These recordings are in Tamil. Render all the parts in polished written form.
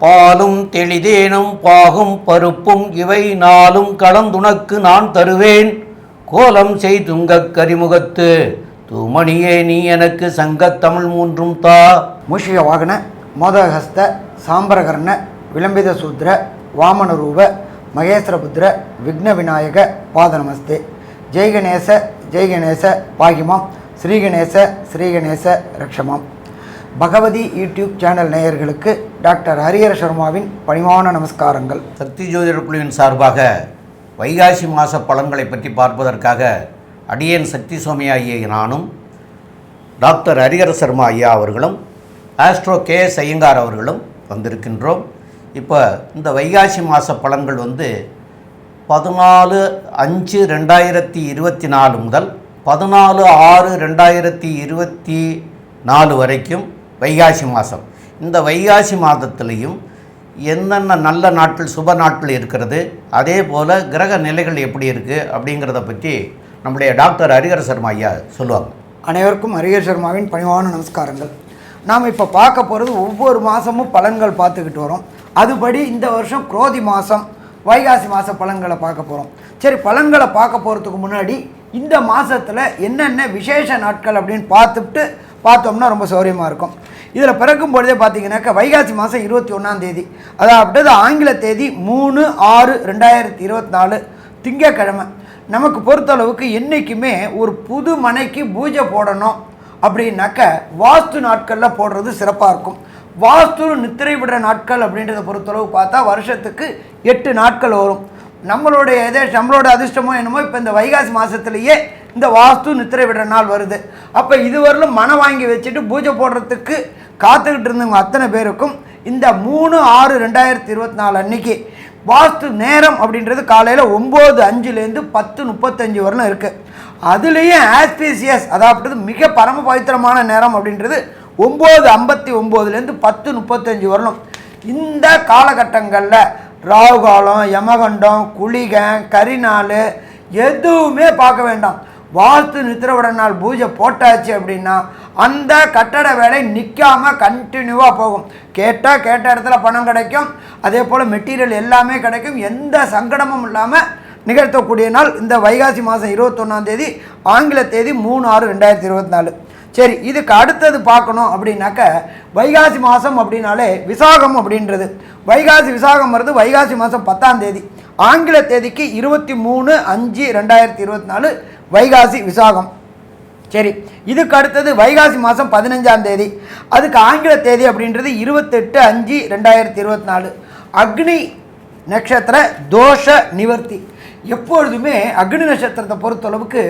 பாலும் தெளிதேனும் பாகும் பருப்பும் இவை நாளும் கலந்துனக்கு நான் தருவேன். கோலம் செய்துங்கக் கரிமுகத்து தூமணியே நீ எனக்கு சங்கத்தமிழ் மூன்றும் தா. மூஷிக வாகன மோதகஸ்த சாம்பரகர்ண விளம்பித சூத்ர வாமனரூப மகேஸ்வரபுத்திர விக்ன விநாயக பாதநமஸ்தே. ஜெய்கணேச ஜெய்கணேச பாகிமாம், ஸ்ரீகணேச ஸ்ரீகணேச ரக்ஷமாம். பகவதி யூடியூப் சேனல் நேயர்களுக்கு டாக்டர் ஹரிஹர சர்மாவின் பணிவான நமஸ்காரங்கள். சக்தி ஜோதிடர் குழுவின் சார்பாக வைகாசி மாத பலன்களை பற்றி பார்ப்பதற்காக அடியேன் சக்தி சோமியா ஐயா நானும் டாக்டர் ஹரிஹர சர்மா ஐயா அவர்களும் ஆஸ்ட்ரோ KS ஐயங்கார் அவர்களும் வந்திருக்கின்றோம். இப்போ இந்த வைகாசி மாத பலன்கள் 14/5/2024 முதல் 14/6/2024 வரைக்கும் வைகாசி மாதம். இந்த வைகாசி மாதத்துலேயும் என்னென்ன நல்ல நாட்கள் சுப நாட்கள் இருக்கிறது, அதே போல் கிரக நிலைகள் எப்படி இருக்குது அப்படிங்கிறத பற்றி நம்முடைய டாக்டர் ஹரிஹர சர்மா ஐயா சொல்லுவாங்க. அனைவருக்கும் ஹரிஹர சர்மாவின் பணிவான நமஸ்காரங்கள். நாம் இப்போ பார்க்க போகிறது ஒவ்வொரு மாதமும் பலன்கள் பார்த்துக்கிட்டு வரோம். அதுபடி இந்த வருஷம் குரோதி மாதம் வைகாசி மாத பலன்களை பார்க்க போகிறோம். சரி, பலன்களை பார்க்க போகிறதுக்கு முன்னாடி இந்த மாதத்தில் என்னென்ன விசேஷ நாட்கள் அப்படின்னு பார்த்தோம்னா ரொம்ப சௌரியமாக இருக்கும். இதில் பிறக்கும் பொழுதே பார்த்தீங்கன்னாக்கா வைகாசி மாதம் 21ஆம் தேதி, அதாவது ஆங்கில தேதி 3/6/2024 திங்கக்கிழமை. நமக்கு பொறுத்தளவுக்கு என்றைக்குமே ஒரு புது மனைக்கு பூஜை போடணும் அப்படின்னாக்க வாஸ்து நாட்களில் போடுறது சிறப்பாக இருக்கும். வாஸ்து நித்திரை விடுற நாட்கள் அப்படின்றத பொறுத்தளவு பார்த்தா வருஷத்துக்கு 8 நாட்கள் வரும். நம்மளோட அதிர்ஷ்டமோ என்னமோ இப்போ இந்த வைகாசி மாதத்துலேயே இந்த வாஸ்து நித்திரை விடுற நாள் வருது. அப்போ இதுவரையிலும் மனை வாங்கி வச்சுட்டு பூஜை போடுறதுக்கு காத்துக்கிட்டு இருந்தவங்க அத்தனை பேருக்கும் இந்த 3/6/2024 அன்னைக்கு வாஸ்து நேரம் அப்படின்றது காலையில் 9:05 to 10:35 வரலும் இருக்குது. அதுலேயே ஆஸ்பீசியஸ், அதாவது மிக பரம பவித்திரமான நேரம் அப்படின்றது 9:59 to 10:35 வரணும். இந்த காலகட்டங்களில் ராகு காலம், யமகண்டம், குளிகை, கரிநாள் எதுவுமே பார்க்க வேண்டாம். வாஸ்து நித்திரவிட நாள் பூஜை போட்டாச்சு அப்படின்னா அந்த கட்டட வேலை நிற்காமல் கண்டினியூவாக போகும். கேட்ட இடத்துல பணம் கிடைக்கும், அதே போல் மெட்டீரியல் எல்லாமே கிடைக்கும். எந்த சங்கடமும் இல்லாமல் நிகழ்த்தக்கூடிய நாள் இந்த வைகாசி மாதம் 21ஆம் தேதி, ஆங்கில தேதி 3/6/2024. சரி, இதுக்கு அடுத்தது பார்க்கணும் அப்படின்னாக்க வைகாசி மாதம் அப்படின்னாலே விசாகம் அப்படின்றது. வைகாசி விசாகம் வருது வைகாசி மாதம் 10ஆம் தேதி, ஆங்கில தேதிக்கு 23/5/2024 வைகாசி விசாகம். சரி, இதுக்கு அடுத்தது வைகாசி மாதம் 15ஆம் தேதி, அதுக்கு ஆங்கில தேதி அப்படின்றது 28/5/2024 அக்னி நட்சத்திர தோஷ நிவர்த்தி. எப்பொழுதுமே அக்னி நட்சத்திரத்தை பொறுத்தளவுக்கு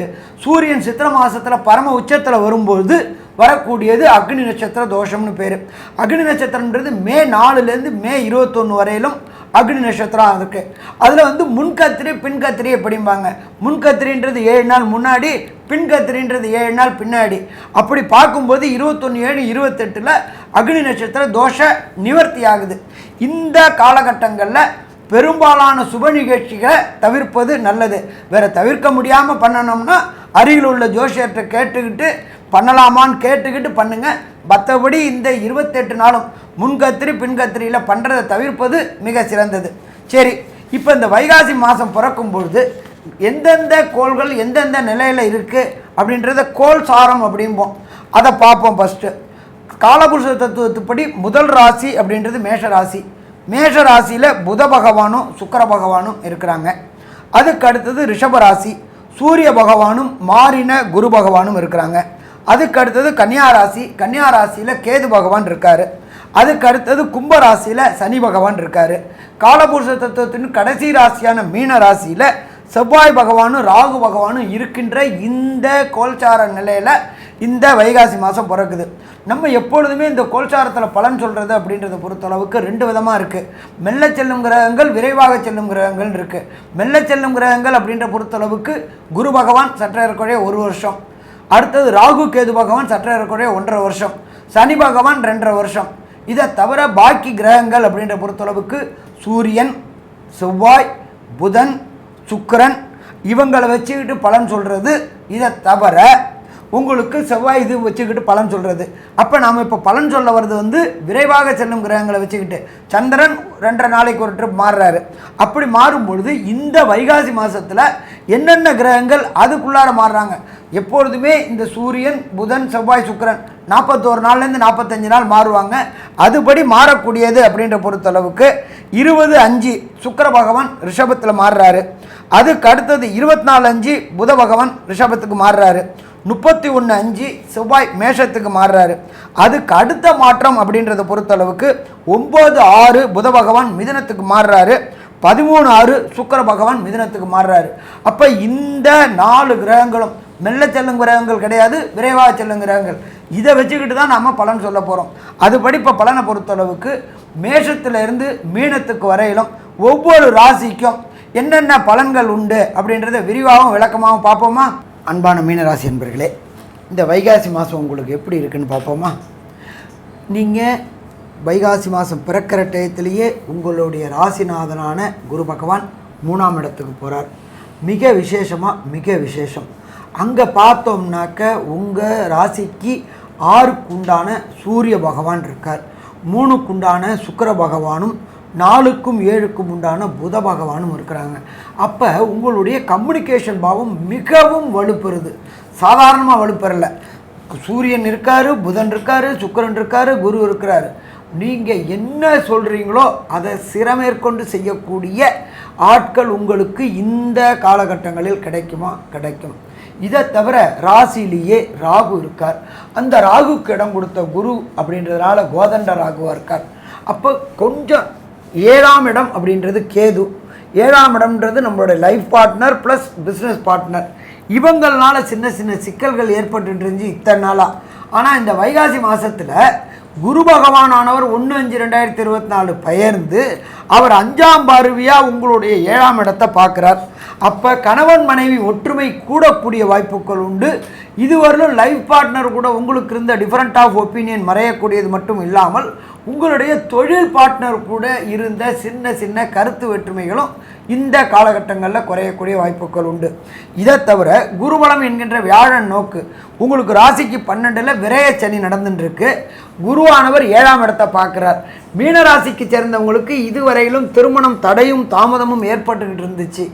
சூரியன் சித்திரை மாதத்தில் பரம உச்சத்தில் வரும்போது வரக்கூடியது அக்னி நட்சத்திர தோஷம்னு பேர். அக்னி நட்சத்திரன்றது மே 4லேருந்து மே 21 வரையிலும் அக்னி நட்சத்திரம் இருக்குது. அதில் முன்கத்திரி பின்கத்திரி எப்படிம்பாங்க. முன்கத்திரின்றது 7 நாள் முன்னாடி, பின்கத்திரின்றது 7 நாள் பின்னாடி. அப்படி பார்க்கும்போது 21/7/28 அக்னி நட்சத்திர தோஷ நிவர்த்தி ஆகுது. இந்த காலகட்டங்களில் பெரும்பாலான சுப நிகழ்ச்சிகளை தவிர்ப்பது நல்லது. வேறு தவிர்க்க முடியாமல் பண்ணணும்னா அருகில் உள்ள ஜோசியர்கிட்ட கேட்டுக்கிட்டு பண்ணலாமான்னு கேட்டுக்கிட்டு பண்ணுங்கள். மற்றபடி இந்த 28 நாளும் முன்கத்திரி பின்கத்திரியில் பண்ணுறதை தவிர்ப்பது மிக சிறந்தது. சரி, இப்போ இந்த வைகாசி மாதம் பிறக்கும் பொழுது எந்தெந்த கோள்கள் எந்தெந்த நிலையில் இருக்குது அப்படின்றத கோள் சாரம் அப்படிம்போம். அதை பார்ப்போம். ஃபஸ்ட்டு காலபுருஷ தத்துவத்துப்படி முதல் ராசி அப்படின்றது மேஷ ராசி. மேஷ ராசியில் புத பகவானும் சுக்கிர பகவானும் இருக்கிறாங்க. அதுக்கு அடுத்தது ரிஷப ராசி, சூரிய பகவானும் மாறின குரு பகவானும் இருக்கிறாங்க. அதுக்கு அடுத்தது கன்னியா ராசி, கன்னியா ராசியில் கேது பகவான் இருக்கார். அதுக்கு அடுத்தது கும்ப ராசியில் சனி பகவான் இருக்கார். காலபுருஷ தத்துவத்தின் கடைசி ராசியான மீன ராசியில் செவ்வாய் பகவானும் ராகு பகவானும் இருக்கின்ற இந்த கோல்சார நிலையில் இந்த வைகாசி மாதம் பிறக்குது. நம்ம எப்பொழுதுமே இந்த கோல்சாரத்தில் பலன் சொல்கிறது அப்படின்றத பொறுத்தளவுக்கு 2 விதமாக இருக்குது. மெல்ல செல்லும் கிரகங்கள், விரைவாக செல்லும் கிரகங்கள் இருக்குது. மெல்ல செல்லும் கிரகங்கள் அப்படின்ற பொறுத்தளவுக்கு குரு பகவான் சற்ற இருக்கக்கூடிய 1 வருஷம், அடுத்தது ராகு கேது பகவான் சற்ற இருக்கக்கூடிய 1.5 வருஷம், சனி பகவான் 2.5 வருஷம். இதை தவிர பாக்கி கிரகங்கள் அப்படின்ற பொறுத்தளவுக்கு சூரியன், செவ்வாய், புதன், சுக்கிரன் இவங்களை வச்சுக்கிட்டு பலன் சொல்கிறது. இதை தவிர உங்களுக்கு செவ்வாய் இது வச்சுக்கிட்டு பலன் சொல்கிறது. அப்போ நாம் இப்போ பலன் சொல்ல வர்றது வந்து விரைவாக செல்லும் கிரகங்களை வச்சுக்கிட்டு. சந்திரன் 2.5 நாளைக்கு ஒரு ட்ரிப் மாறுறாரு. அப்படி மாறும்பொழுது இந்த வைகாசி மாதத்தில் என்னென்ன கிரகங்கள் அதுக்குள்ளார மாறுறாங்க. எப்பொழுதுமே இந்த சூரியன், புதன், செவ்வாய், சுக்கிரன் 41 நாள்லேருந்து 45 நாள் மாறுவாங்க. அதுபடி மாறக்கூடியது அப்படின்ற பொறுத்தளவுக்கு 20/5 சுக்கிர பகவான் ரிஷபத்தில் மாறுறாரு. அதுக்கு அடுத்தது 24/5 புத பகவான் ரிஷபத்துக்கு மாறுறாரு. 31/5 செவ்வாய் மேஷத்துக்கு மாறுறாரு. அதுக்கு அடுத்த மாற்றம் அப்படின்றத பொறுத்தளவுக்கு 9/6 புத பகவான் மிதுனத்துக்கு மாறுறாரு. 13/6 சுக்கிர பகவான் மிதுனத்துக்கு மாறுறாரு. அப்போ இந்த 4 கிரகங்களும் மெல்ல செல்லும் கிரகங்கள் கிடையாது, விரைவாக செல்லும் கிரகங்கள். இதை வச்சுக்கிட்டு தான் நாம் பலன் சொல்ல போகிறோம். அதுபடி இப்போ பலனை பொறுத்தளவுக்கு மேஷத்திலிருந்து மீனத்துக்கு வரையிலும் ஒவ்வொரு ராசிக்கும் என்னென்ன பலன்கள் உண்டு அப்படின்றத விரிவாகவும் விளக்கமாகவும் பார்ப்போமா? அன்பான மீனராசி என்பர்களே, இந்த வைகாசி மாதம் உங்களுக்கு எப்படி இருக்குன்னு பார்ப்போமா? நீங்கள் வைகாசி மாதம் பிறக்கிற டயத்திலேயே உங்களுடைய ராசிநாதனான குரு பகவான் 3ஆம் இடத்துக்கு போகிறார். மிக விசேஷம். அங்கே பார்த்தோம்னாக்க உங்கள் ராசிக்கு 6க்கு உண்டான சூரிய பகவான் இருக்கார். 3க்கு உண்டான சுக்கிர பகவானும் 4க்கும் 7க்கும் உண்டான புத பகவானும் இருக்கிறாங்க. அப்போ உங்களுடைய கம்யூனிகேஷன் பாவம் மிகவும் வலுப்பெறுது. சாதாரணமாக வலுப்பெறலை. சூரியன் இருக்கார், புதன் இருக்கார், சுக்கிரன் இருக்கார், குரு இருக்கிறார். நீங்கள் என்ன சொல்கிறீங்களோ அதை சிரமேற்கொண்டு செய்யக்கூடிய ஆட்கள் உங்களுக்கு இந்த காலகட்டங்களில் கிடைக்கும். இதை தவிர ராசியிலேயே ராகு இருக்கார். அந்த ராகுக்கு இடம் கொடுத்த குரு அப்படின்றதுனால கோதண்ட ராகுவாக இருக்கார். அப்போ கொஞ்சம் 7ஆம் இடம் அப்படின்றது கேது. 7ஆம் இடம்ன்றது நம்மளுடைய life partner plus business partner. இவங்களால சின்ன சிக்கல்கள் ஏற்பட்டு இருந்துச்சு இத்தனை நாளாக. ஆனால் இந்த வைகாசி மாதத்தில் குரு பகவானானவர் 1/5/2024 பெயர்ந்து அவர் 5ஆம் பார்வையாக உங்களுடைய 7ஆம் இடத்தை பார்க்குறார். அப்போ கணவன் மனைவி ஒற்றுமை கூடக்கூடிய வாய்ப்புகள் உண்டு. இதுவரையிலும் லைஃப் பார்ட்னர் கூட உங்களுக்கு இருந்த டிஃப்ரெண்ட் ஆஃப் ஒப்பீனியன் மறையக்கூடியது மட்டும் இல்லாமல் உங்களுடைய தொழில் பார்ட்னர் கூட இருந்த சின்ன கருத்து வேற்றுமைகளும் இந்த காலகட்டங்களில் குறையக்கூடிய வாய்ப்புகள் உண்டு. இதை தவிர குருபலம் என்கின்ற வியாழன் நோக்கு உங்களுக்கு ராசிக்கு 12ல் விரய சனி நடந்துட்டுருக்கு. குருவானவர் 7ஆம் இடத்தை பார்க்குறார். மீனராசிக்கு சேர்ந்தவங்களுக்கு இதுவரையிலும் திருமணம் தடையும் தாமதமும் ஏற்பட்டுக்கிட்டு இருந்துச்சு.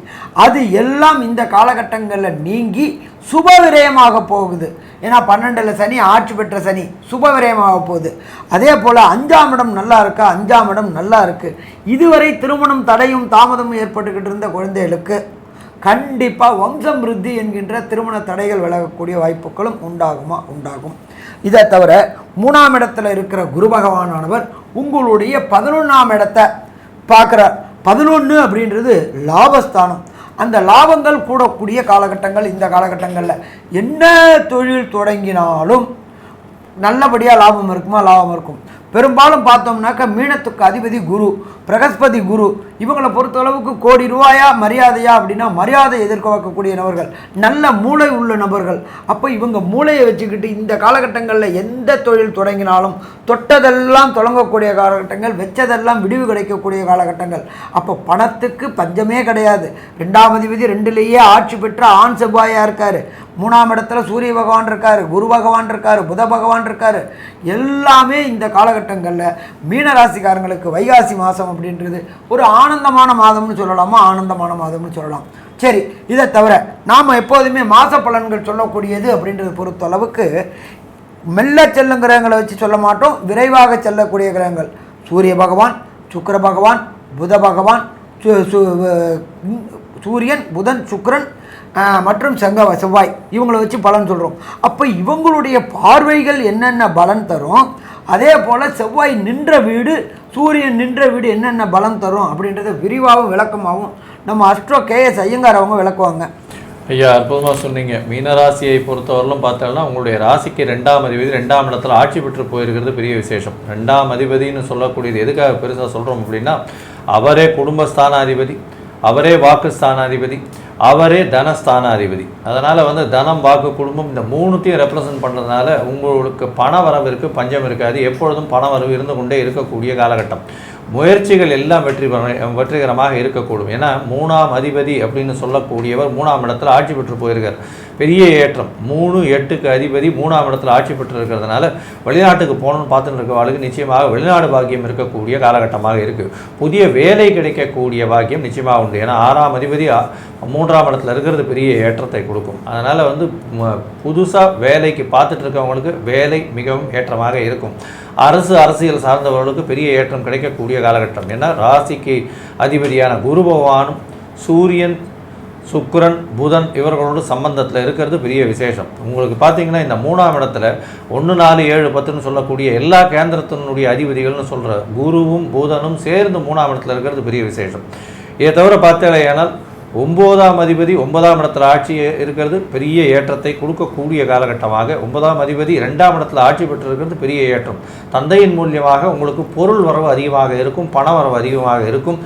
அது எல்லாம் இந்த காலகட்டங்களில் நீங்கி சுப விரயமாக போகுது. ஏன்னா 12ல் சனி, ஆட்சி பெற்ற சனி, சுப விரயமாக போகுது. அதே போல் 5ஆம் இடம் நல்லா இருக்கா? 5ஆம் இடம் நல்லா இருக்குது. இதுவரை திருமணம் தடையும் தாமதமும் ஏற்பட்டுக்கிட்டு இருந்த குழந்தைகளுக்கு கண்டிப்பாக வம்சம் விருத்தி என்கின்ற திருமண தடைகள் விலகக்கூடிய வாய்ப்புகளும் உண்டாகும். இதை தவிர 3ஆம் இடத்துல இருக்கிற குரு பகவானானவர் உங்களுடைய 11ஆம் இடத்தை பார்க்குறார். 11 அப்படின்றது லாபஸ்தானம். அந்த லாபங்கள் கூடக்கூடிய காலகட்டங்கள். இந்த காலகட்டங்களில் என்ன தொழில் தொடங்கினாலும் நல்லபடியாக லாபம் இருக்கும். பெரும்பாலும் பார்த்தோம்னாக்கா மீனத்துக்கு அதிபதி குரு, பிரகஸ்பதி குரு. இவங்களை பொறுத்தளவுக்கு கோடி ரூபாயா மரியாதையா அப்படின்னா மரியாதை எதிர்பார்க்கக்கூடிய நபர்கள், நல்ல மூளை உள்ள நபர்கள். அப்போ இவங்க மூளையை வச்சுக்கிட்டு இந்த காலகட்டங்களில் எந்த தொழில் தொடங்கினாலும் தொட்டதெல்லாம் தொடங்கக்கூடிய காலகட்டங்கள், வச்சதெல்லாம் விடிவு கிடைக்கக்கூடிய காலகட்டங்கள். அப்போ பணத்துக்கு பஞ்சமே கிடையாது. 2ஆம் அதிபதி 2லேயே ஆட்சி பெற்ற ஆண் செவ்வாயாக இருக்கார். 3ஆம் இடத்துல சூரிய பகவான் இருக்கார், குரு பகவான் இருக்கார், புத பகவான் இருக்கார். எல்லாமே இந்த காலகட்டங்களில் மீனராசிக்காரங்களுக்கு வைகாசி மாதம் அப்படின்றது ஒரு ஆனந்தமான மாதம்னு சொல்லலாம். சரி, இதை தவிர நாம் எப்போதுமே மாத பலன்கள் சொல்லக்கூடியது அப்படின்றது பொறுத்தளவுக்கு மெல்ல செல்லும் கிரகங்களை வச்சு சொல்ல மாட்டோம். விரைவாக செல்லக்கூடிய கிரகங்கள் சூரிய பகவான், சுக்கிர பகவான், புத பகவான், சூரியன், புதன், சுக்கிரன் மற்றும் செவ்வாய், இவங்களை வச்சு பலன் சொல்கிறோம். அப்போ இவங்களுடைய பார்வைகள் என்னென்ன பலன் தரும், அதே போல் செவ்வாய் நின்ற வீடு, சூரியன் நின்ற வீடு என்னென்ன பலன் தரும் அப்படின்றத விரிவாகவும் விளக்கமாகவும் நம்ம அஸ்ட்ரோ கேஎஸ் ஐயங்கார் அவங்க விளக்குவாங்க. ஐயா, அற்புதமாக சொன்னீங்க. மீனராசியை பொறுத்தவரையிலும் பார்த்தோம்னா உங்களுடைய ராசிக்கு 2ஆம் அதிபதி 2ஆம் இடத்துல ஆட்சி பெற்று போயிருக்கிறது பெரிய விசேஷம். 2ஆம் அதிபதினு சொல்லக்கூடியது எதுக்காக பெருசாக சொல்கிறோம் அப்படின்னா, அவரே குடும்பஸ்தானாதிபதி, அவரே வாக்குஸ்தானாதிபதி, அவரே தனஸ்தானாதிபதி. அதனால் தனம், வாக்கு, குடும்பம் இந்த 3த்தையும் ரெப்ரசன்ட் பண்ணுறதுனால உங்களுக்கு பண வரவிற்கு பஞ்சம் இருக்காது. எப்பொழுதும் பண வரவு இருந்து கொண்டே இருக்கக்கூடிய காலகட்டம். முயற்சிகள் எல்லாம் வெற்றிகரமாக இருக்கக்கூடும். ஏன்னா 3ஆம் அதிபதி அப்படின்னு சொல்லக்கூடியவர் 3ஆம் இடத்துல ஆட்சி பெற்று போயிருக்கார். பெரிய ஏற்றம். 3-8க்கு அதிபதி 3ஆம் இடத்துல ஆட்சி பெற்று இருக்கிறதுனால வெளிநாட்டுக்கு போகணும்னு பார்த்துட்டு இருக்கவாளுக்கு நிச்சயமாக வெளிநாடு பாக்கியம் இருக்கக்கூடிய காலகட்டமாக இருக்குது. புதிய வேலை கிடைக்கக்கூடிய பாக்கியம் நிச்சயமாக உண்டு. ஏன்னா 6ஆம் அதிபதி 3ஆம் இடத்துல இருக்கிறது பெரிய ஏற்றத்தை கொடுக்கும். அதனால் வந்து புதுசாக வேலைக்கு பார்த்துட்டு இருக்கவங்களுக்கு வேலை மிகவும் ஏற்றமாக இருக்கும். அரசியல் சார்ந்தவர்களுக்கு பெரிய ஏற்றம் கிடைக்கக்கூடிய காலகட்டம். ஏன்னா ராசிக்கு அதிபதியான குரு பகவானும் சூரியன், சுக்கிரன், புதன் இவர்களோடு சம்பந்தத்தில் இருக்கிறது பெரிய விசேஷம். உங்களுக்கு பார்த்தீங்கன்னா இந்த 3ஆம் இடத்துல 1, 4, 7, 10ன்னு சொல்லக்கூடிய எல்லா கேந்திரத்தினுடைய அதிபதிகள்னு சொல்கிற குருவும் புதனும் சேர்ந்து 3ஆம் இடத்துல இருக்கிறது பெரிய விசேஷம். இதை தவிர பார்த்தேனால் 9ஆம் அதிபதி 9ஆம் இடத்துல ஆட்சி இருக்கிறது பெரிய ஏற்றத்தை கொடுக்கக்கூடிய காலகட்டமாக. 9ஆம் அதிபதி 2ஆம் இடத்துல ஆட்சி பெற்றிருக்கிறது பெரிய ஏற்றம். தந்தையின் மூலியமாக உங்களுக்கு பொருள் வரவு அதிகமாக இருக்கும், பண வரவு அதிகமாக இருக்கும்.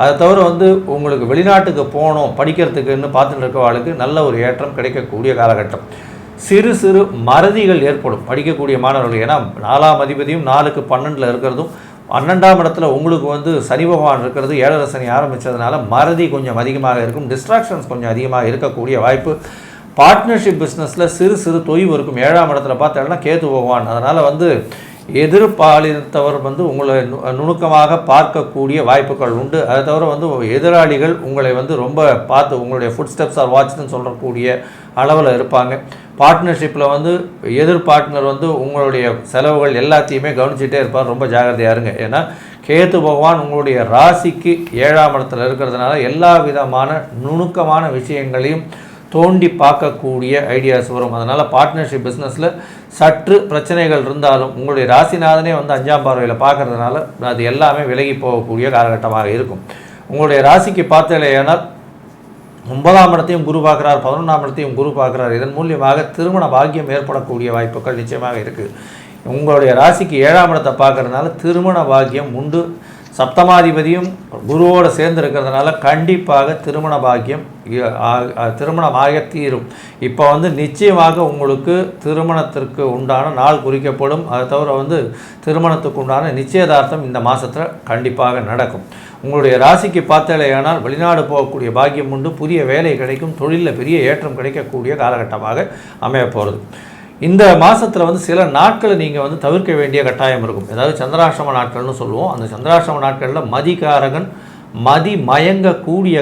அதை தவிர வந்து உங்களுக்கு வெளிநாட்டுக்கு போகணும் படிக்கிறதுக்குன்னு பார்த்துட்டு இருக்கவாளுக்கு நல்ல ஒரு ஏற்றம் கிடைக்கக்கூடிய காலகட்டம். சிறு சிறு மறதிகள் ஏற்படும் படிக்கக்கூடிய மாணவர்கள். ஏன்னா 4ஆம் அதிபதியும் 4க்கு 12ல் இருக்கிறதும் 12ஆம் இடத்துல உங்களுக்கு வந்து சனி பகவான் இருக்கிறது 7ரை சனி ஆரம்பித்ததுனால மறதி கொஞ்சம் அதிகமாக இருக்கும், டிஸ்ட்ராக்ஷன்ஸ் கொஞ்சம் அதிகமாக இருக்கக்கூடிய வாய்ப்பு. பார்ட்னர்ஷிப் பிஸ்னஸில் சிறு சிறு தொய்வு இருக்கும். 7ஆம் இடத்துல பார்த்தோம்னா கேது பகவான். அதனால் வந்து எதிர்பாலினத்தவர் வந்து உங்களை நுணுக்கமாக பார்க்கக்கூடிய வாய்ப்புகள் உண்டு. அதை தவிர வந்து எதிராளிகள் உங்களை வந்து ரொம்ப பார்த்து உங்களுடைய ஃபுட் ஸ்டெப்ஸ் ஆர் வாட்ச்னு சொல்லக்கூடிய அளவில் இருப்பாங்க. பார்ட்னர்ஷிப்பில் வந்து எதிர் பார்ட்னர் வந்து உங்களுடைய செலவுகள் எல்லாத்தையுமே கவனிச்சுட்டே இருப்பார். ரொம்ப ஜாகிரதையாக இருங்க. ஏன்னா கேது பகவான் உங்களுடைய ராசிக்கு 7ஆம் இடத்துல இருக்கிறதுனால எல்லா விதமான நுணுக்கமான விஷயங்களையும் தோண்டி பார்க்கக்கூடிய ஐடியாஸ் வரும். அதனால் பார்ட்னர்ஷிப் பிஸ்னஸில் சற்று பிரச்சனைகள் இருந்தாலும் உங்களுடைய ராசிநாதனே வந்து 5ஆம் பார்வையில் பார்க்கறதுனால அது எல்லாமே விலகி போகக்கூடிய காலகட்டமாக இருக்கும். உங்களுடைய ராசிக்கு பார்த்தலையானால் 9ஆம் இடத்தையும் குரு பார்க்குறார், 11ஆம் இடத்தையும் குரு பார்க்குறார். இதன் மூலியமாக திருமண பாக்கியம் ஏற்படக்கூடிய வாய்ப்புகள் நிச்சயமாக இருக்குது. உங்களுடைய ராசிக்கு 7ஆம் இடத்தை பார்க்கறதுனால திருமண பாக்கியம் உண்டு. சப்தமாதிபதியும் குருவோடு சேர்ந்து இருக்கிறதுனால கண்டிப்பாக திருமண பாக்கியம் திருமணமாக தீரும். இப்போ வந்து நிச்சயமாக உங்களுக்கு திருமணத்திற்கு உண்டான நாள் குறிக்கப்படும். அதை தவிர வந்து திருமணத்துக்கு உண்டான நிச்சயதார்த்தம் இந்த மாதத்தில் கண்டிப்பாக நடக்கும். உங்களுடைய ராசிக்கு பார்த்தலையானால் வெளிநாடு போகக்கூடிய பாக்கியம் உண்டு, புதிய வேலை கிடைக்கும், தொழிலில் பெரிய ஏற்றம் கிடைக்கக்கூடிய காலகட்டமாக அமைய போகிறது. இந்த மாதத்தில் வந்து சில நாட்களை நீங்கள் வந்து தவிர்க்க வேண்டிய கட்டாயம் இருக்கும். அதாவது சந்திராஷ்டம நாட்கள்னு சொல்லுவோம். அந்த சந்திராஷ்டம நாட்களில் மதிகாரகன் மதி மயங்கக்கூடிய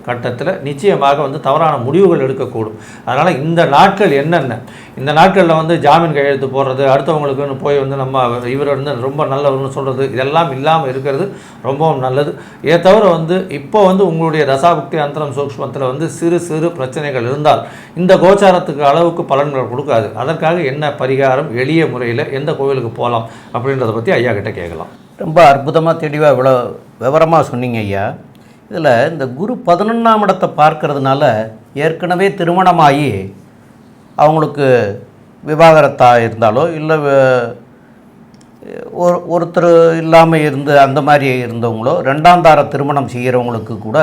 கட்டத்தில் நிச்சயமாக வந்து தவறான முடிவுகள் எடுக்கக்கூடும். அதனால் இந்த நாட்கள் என்னென்ன, இந்த நாட்களில் வந்து ஜாமீன் கையெழுத்து போடுறது, அடுத்தவங்களுக்குன்னு போய் வந்து நம்ம இவர் வந்து ரொம்ப நல்லவர்னு சொல்கிறது, இதெல்லாம் இல்லாமல் இருக்கிறது ரொம்பவும் நல்லது. இதை தவிர வந்து இப்போ வந்து உங்களுடைய தசாபுக்தி அந்தரம் சூக்ஷ்மத்தில் வந்து சிறு சிறு பிரச்சனைகள் இருந்தால் இந்த கோச்சாரத்துக்கு அளவுக்கு பலன்கள் கொடுக்காது. அதற்காக என்ன பரிகாரம், எளிய முறையில் எந்த கோவிலுக்கு போகலாம் அப்படின்றத பற்றி ஐயா கிட்ட கேட்கலாம். ரொம்ப அற்புதமாக தெளிவாக இவ்வளோ விவரமாக சொன்னீங்க ஐயா. இதில் இந்த குரு 11ஆம் இடத்தை பார்க்கறதுனால ஏற்கனவே திருமணமாகி அவங்களுக்கு விவாகரத்தாக இருந்தாலோ இல்லை ஒருத்தர் இல்லாமல் இருந்து அந்த மாதிரி இருந்தவங்களோ 2ஆம் தார திருமணம் செய்கிறவங்களுக்கு கூட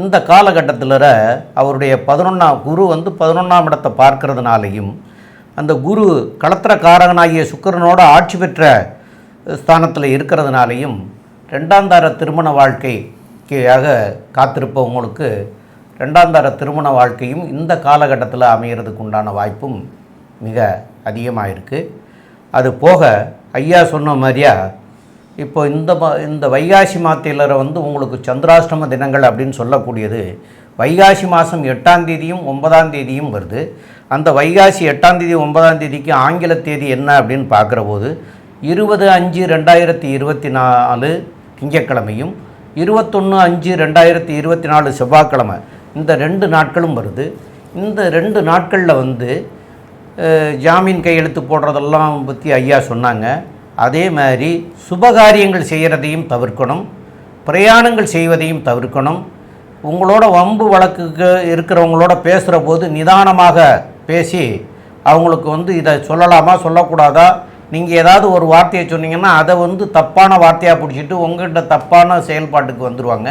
இந்த காலகட்டத்தில் அவருடைய குரு வந்து 11ஆம் இடத்தை பார்க்கறதுனாலையும் அந்த குரு களத்திரக்காரகனாகிய சுக்கிரனோட ஆட்சி பெற்ற ஸ்தானத்தில் இருக்கிறதுனாலையும் 2ஆம் தார திருமண வாழ்க்கைக்காக காத்திருப்பவங்களுக்கு 2ஆம் தார திருமண வாழ்க்கையும் இந்த காலகட்டத்தில் அமைகிறதுக்கு உண்டான வாய்ப்பும் மிக அதிகமாக இருக்குது. அது போக ஐயா சொன்ன மாதிரியா இப்போ இந்த வைகாசி மாதத்தில் வந்து உங்களுக்கு சந்திராஷ்டம தினங்கள் அப்படின்னு சொல்லக்கூடியது வைகாசி மாதம் 8ஆம் தேதியும் 9ஆம் தேதியும் வருது. அந்த வைகாசி 8ஆம் தேதி 9ஆம் தேதிக்கு ஆங்கில தேதி என்ன அப்படின்னு பார்க்குற போது 20/5/2024 திங்கட்கிழமையும் 21/5/2024 செவ்வாய்க்கிழமை இந்த 2 நாட்களும் வருது. இந்த 2 நாட்களில் வந்து ஜாமீன் கையெழுத்து போடுறதெல்லாம் பற்றி ஐயா சொன்னாங்க. அதே மாதிரி சுபகாரியங்கள் செய்கிறதையும் தவிர்க்கணும், பிரயாணங்கள் செய்வதையும் தவிர்க்கணும். உங்களோட வம்பு வழக்குக்கு இருக்கிறவங்களோட பேசுகிற போது நிதானமாக பேசி அவங்களுக்கு வந்து இதை சொல்லலாமா சொல்லக்கூடாதா, நீங்கள் ஏதாவது ஒரு வார்த்தையை சொன்னீங்கன்னா அதை வந்து தப்பான வார்த்தையாக பிடிச்சிட்டு உங்கள்கிட்ட தப்பான செயல்பாட்டுக்கு வந்துடுவாங்க.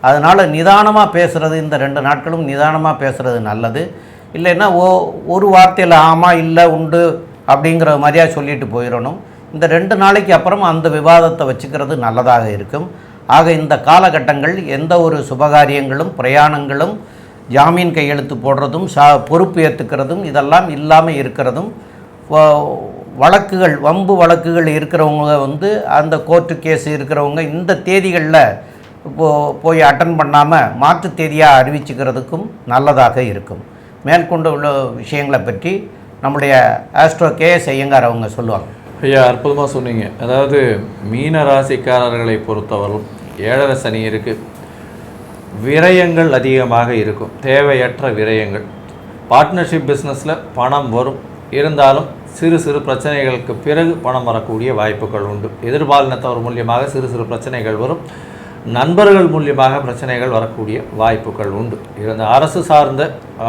அதனால் நிதானமாக பேசுகிறது, இந்த 2 நாட்களும் நிதானமாக பேசுகிறது நல்லது. இல்லைன்னா ஒரு வார்த்தையில் ஆமாம் இல்லை உண்டு அப்படிங்கிற மாதிரியாக சொல்லிட்டு போயிடணும். இந்த 2 நாளைக்கு அப்புறம் அந்த விவாதத்தை வச்சுக்கிறது நல்லதாக இருக்கும். ஆக இந்த காலகட்டங்கள் எந்த ஒரு சுபகாரியங்களும் பிரயாணங்களும் ஜாமீன் கையெழுத்து போடுறதும் பொறுப்பு ஏற்றுக்கிறதும் இதெல்லாம் இல்லாமல் இருக்கிறதும், வழக்குகள் வம்பு வழக்குகள் இருக்கிறவங்க வந்து அந்த கோர்ட்டு கேஸ் இருக்கிறவங்க இந்த தேதிகளில் போய் அட்டன் பண்ணாமல் மாற்று தேதியாக அறிவிச்சுக்கிறதுக்கும் நல்லதாக இருக்கும். மேற்கொண்டு உள்ள விஷயங்களை பற்றி நம்முடைய ஆஸ்ட்ரோ கேஎஸ் ஐயங்கார் அவங்க சொல்லுவாங்க. ஐயா, அற்புதமாக சொன்னீங்க. அதாவது மீன ராசிக்காரர்களை பொறுத்தவரையும் 7.5 சனி இருக்குது, விரயங்கள் அதிகமாக இருக்கும், தேவையற்ற விரயங்கள். பார்ட்னர்ஷிப் பிஸ்னஸில் பணம் வரும், இருந்தாலும் சிறு சிறு பிரச்சனைகளுக்கு பிறகு பணம் வரக்கூடிய வாய்ப்புகள் உண்டு. எதிர்பாலினத்தவர் மூலியமாக சிறு சிறு பிரச்சனைகள் வரும், நண்பர்கள் மூலியமாக பிரச்சனைகள் வரக்கூடிய வாய்ப்புகள் உண்டு. இந்த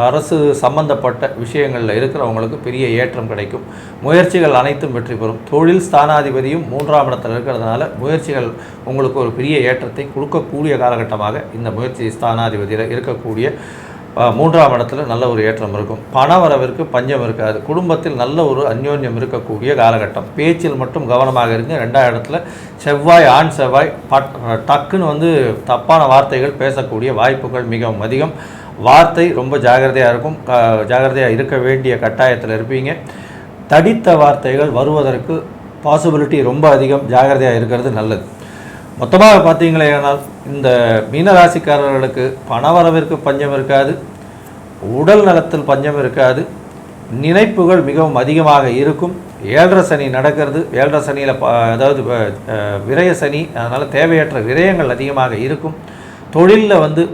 அரசு சம்பந்தப்பட்ட விஷயங்களில் இருக்கிறவங்களுக்கு பெரிய ஏற்றம் கிடைக்கும், முயற்சிகள் அனைத்தும் வெற்றி பெறும். தொழில் ஸ்தானாதிபதியும் 3ஆம் இடத்தில் இருக்கிறதுனால முயற்சிகள் உங்களுக்கு ஒரு பெரிய ஏற்றத்தை கொடுக்கக்கூடிய காலகட்டமாக இந்த முயற்சி ஸ்தானாதிபதியில் இருக்கக்கூடிய 3ஆம் இடத்துல நல்ல ஒரு ஏற்றம் இருக்கும். பண வரவிற்கு பஞ்சம் இருக்காது, குடும்பத்தில் நல்ல ஒரு அந்யோன்யம் இருக்கக்கூடிய காலகட்டம். பேச்சில் மட்டும் கவனமாக இருங்க. 2ஆம் இடத்துல செவ்வாய், ஆண் செவ்வாய் டக்குன்னு வந்து தப்பான வார்த்தைகள் பேசக்கூடிய வாய்ப்புகள் மிகவும் அதிகம். வார்த்தை ரொம்ப ஜாகிரதையாக இருக்கும், ஜாகிரதையாக இருக்க வேண்டிய கட்டாயத்தில் இருப்பீங்க. தடித்த வார்த்தைகள் வருவதற்கு பாசிபிலிட்டி ரொம்ப அதிகம், ஜாகிரதையாக இருக்கிறது நல்லது. மொத்தமாக பார்த்தீங்களேனால் இந்த மீனராசிக்காரர்களுக்கு பணவரவிற்கு பஞ்சம் இருக்காது, உடல் நலத்தில் பஞ்சம் இருக்காது, நினைப்புகள் மிகவும் அதிகமாக இருக்கும். 7.5 சனி நடக்கிறது, 7.5 சனியில் அதாவது விரய சனி, அதனால் தேவையற்ற விரயங்கள் அதிகமாக இருக்கும். தொழிலில் வந்து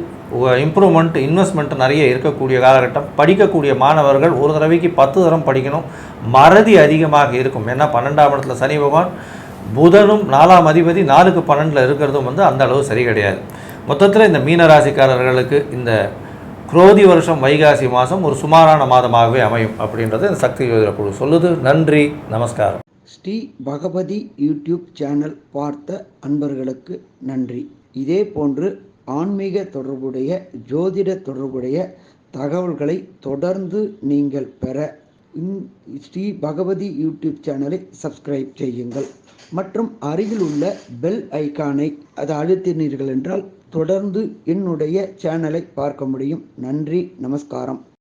இம்ப்ரூவ்மெண்ட், இன்வெஸ்ட்மெண்ட் நிறைய இருக்கக்கூடிய காலகட்டம். படிக்கக்கூடிய மாணவர்கள் ஒரு தடவைக்கு 10 தரம் படிக்கணும், மறதி அதிகமாக இருக்கும். ஏன்னா 12ஆம் இடத்துல சனி பகவான், புதனும் 4ஆம் அதிபதி 4க்கு 12 இருக்கிறதும் வந்து அந்த அளவு சரி கிடையாது. மொத்தத்தில் இந்த மீனராசிக்காரர்களுக்கு இந்த குரோதி வருஷம் வைகாசி மாதம் ஒரு சுமாரான மாதமாகவே அமையும் அப்படின்றது இந்த சக்தி ஜோதிட குழு சொல்லுது. நன்றி, நமஸ்காரம். ஸ்ரீ பகவதி யூடியூப் சேனல் பார்த்த அன்பர்களுக்கு நன்றி. இதே போன்று ஆன்மீக தொடர்புடைய, ஜோதிட தொடர்புடைய தகவல்களை தொடர்ந்து நீங்கள் பெற ஸ்ரீ பகவதி யூடியூப் சேனலை சப்ஸ்கிரைப் செய்யுங்கள் மற்றும் அருகில் உள்ள பெல் ஐக்கானை அதை அழுத்தினீர்கள் என்றால் தொடர்ந்து என்னுடைய சேனலை பார்க்க முடியும். நன்றி, நமஸ்காரம்.